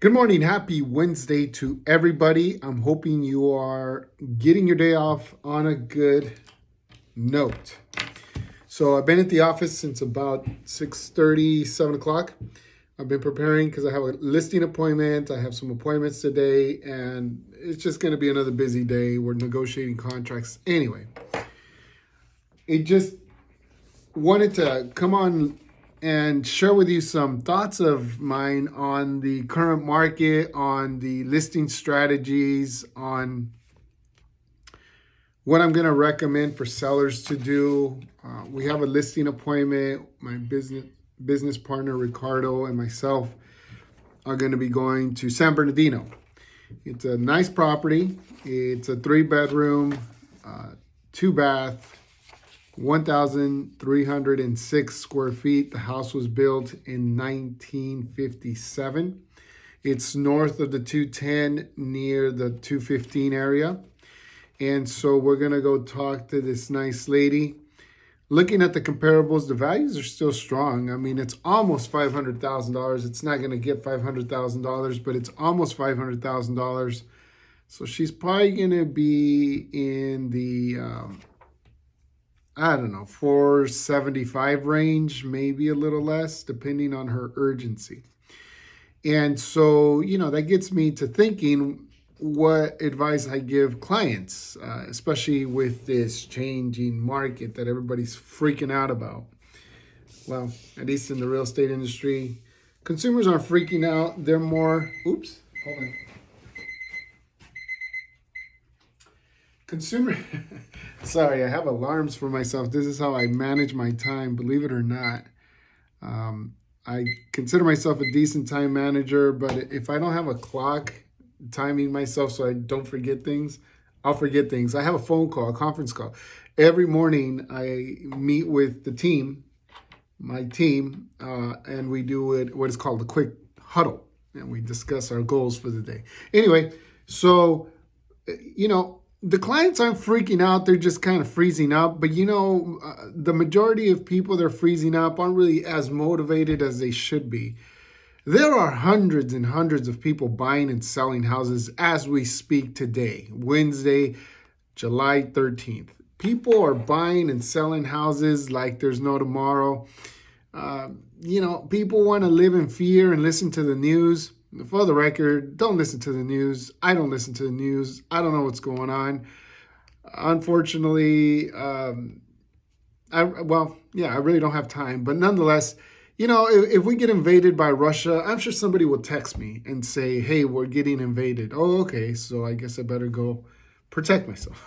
Good morning. Happy Wednesday to everybody. I'm hoping you are getting your day off on a good note. So I've been at the office since about 6:30, 7 o'clock. I've been preparing because I have a listing appointment. I have some appointments today, and it's just going to be another busy day. We're negotiating contracts. Anyway, it just wanted to come on and share with you some thoughts of mine on the current market, on the listing strategies, on what I'm going to recommend for sellers to do. We have a listing appointment. My business partner Ricardo and myself are going to be going to San Bernardino. It's a nice property. It's a 3-bedroom, 2-bath, 1,306 square feet. The house was built in 1957. It's north of the 210 near the 215 area. And so we're going to go talk to this nice lady. Looking at the comparables, the values are still strong. I mean, it's almost $500,000. It's not going to get $500,000, but it's almost $500,000. So she's probably going to be in the, I don't know, 475 range, maybe a little less, depending on her urgency. And so, that gets me to thinking what advice I give clients, especially with this changing market that everybody's freaking out about. Well, at least in the real estate industry, consumers aren't freaking out. They're more, hold on. Consumer, sorry, I have alarms for myself. This is how I manage my time, believe it or not. I consider myself a decent time manager, but if I don't have a clock timing myself so I don't forget things, I'll forget things. I have a phone call, a conference call. Every morning I meet with the team, my team, and we do what is called a quick huddle, and we discuss our goals for the day. Anyway, so, the clients aren't freaking out. They're just kind of freezing up. But, the majority of people that are freezing up aren't really as motivated as they should be. There are hundreds and hundreds of people buying and selling houses as we speak today, Wednesday, July 13th. People are buying and selling houses like there's no tomorrow. People want to live in fear and listen to the news. For the record, don't listen to the news. I don't listen to the news. I don't know what's going on. Unfortunately, I really don't have time. But nonetheless, if we get invaded by Russia, I'm sure somebody will text me and say, hey, we're getting invaded. Oh, okay, so I guess I better go protect myself.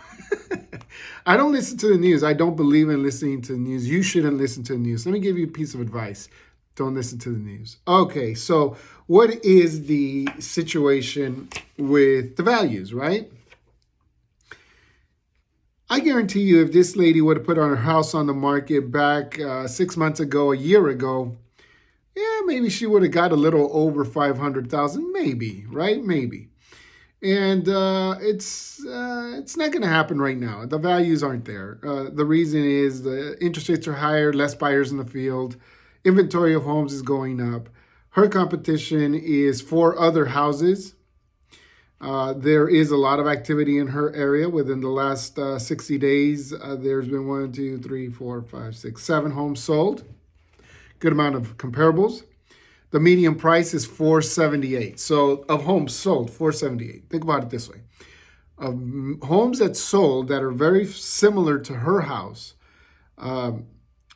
I don't listen to the news. I don't believe in listening to the news. You shouldn't listen to the news. Let me give you a piece of advice. Don't listen to the news. Okay, so what is the situation with the values, right? I guarantee you if this lady would have put her house on the market back 6 months ago, a year ago, maybe she would have got a little over 500,000, maybe, right? Maybe. And it's not going to happen right now. The values aren't there. The reason is the interest rates are higher, less buyers in the field. Inventory of homes is going up. Her competition is 4 other houses. There is a lot of activity in her area. Within the last 60 days, there's been 1, 2, 3, 4, 5, 6, 7 homes sold. Good amount of comparables. The median price is $478. So of homes sold, $478. Think about it this way. Of homes that sold that are very similar to her house,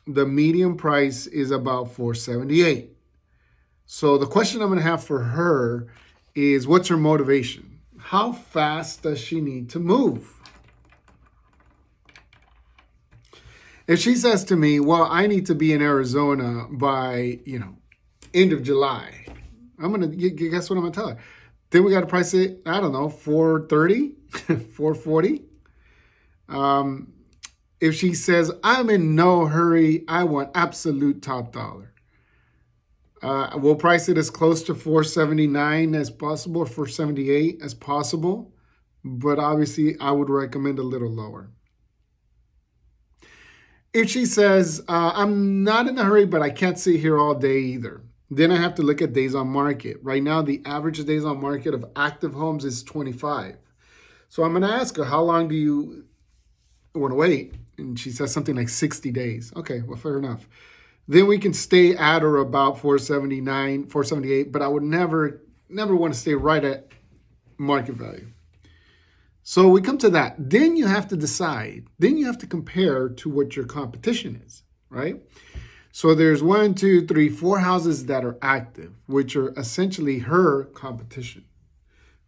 the median price is about $478. So the question I'm going to have for her is, what's her motivation? How fast does she need to move? If she says to me, well, I need to be in Arizona by, end of July, I'm going to, guess what I'm going to tell her? Then we got to price it, I don't know, $430, $440. If she says, I'm in no hurry, I want absolute top dollar, we'll price it as close to $479 as possible, or $478 as possible. But obviously, I would recommend a little lower. If she says, I'm not in a hurry, but I can't sit here all day either, Then I have to look at days on market. Right now, the average days on market of active homes is 25. So I'm going to ask her, how long do you want to wait? And she says something like 60 days. Okay, well, fair enough. Then we can stay at or about 479, 478, but I would never want to stay right at market value. So we come to that. Then you have to decide. Then you have to compare to what your competition is, right? So there's 4 houses that are active, which are essentially her competition.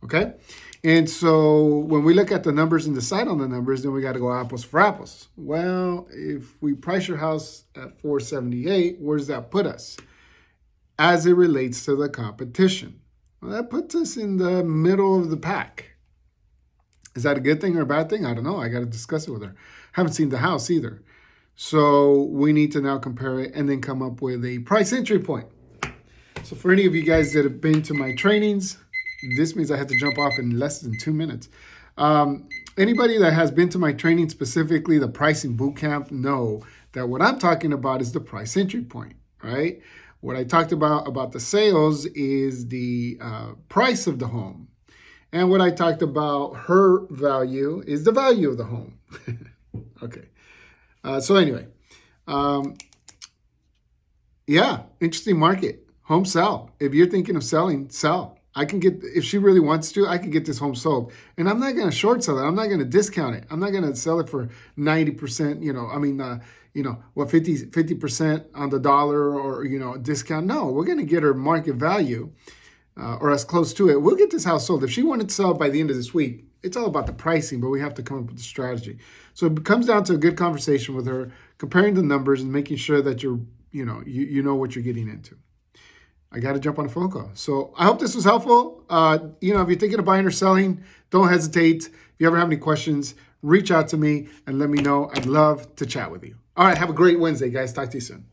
Okay? And so when we look at the numbers and decide on the numbers, then we got to go apples for apples. Well, if we price your house at 478, where does that put us as it relates to the competition? Well, that puts us in the middle of the pack. Is that a good thing or a bad thing? I don't know. I got to discuss it with her. Haven't seen the house either. So we need to now compare it and then come up with a price entry point. So for any of you guys that have been to my trainings, this means I had to jump off in less than 2 minutes. Anybody that has been to my training, specifically the pricing bootcamp, know that what I'm talking about is the price entry point, right? What I talked about the sales is the price of the home. And what I talked about her value is the value of the home. Okay. So anyway, yeah, interesting market. Home sell. If you're thinking of selling, sell. I can get, if she really wants to, I can get this home sold. And I'm not going to short sell it. I'm not going to discount it. I'm not going to sell it for 90%, 50% on the dollar or, discount. No, we're going to get her market value or as close to it. We'll get this house sold. If she wanted to sell it by the end of this week, it's all about the pricing, but we have to come up with a strategy. So it comes down to a good conversation with her, comparing the numbers and making sure that you know what you're getting into. I got to jump on a phone call. So I hope this was helpful. If you're thinking of buying or selling, don't hesitate. If you ever have any questions, reach out to me and let me know. I'd love to chat with you. All right. Have a great Wednesday, guys. Talk to you soon.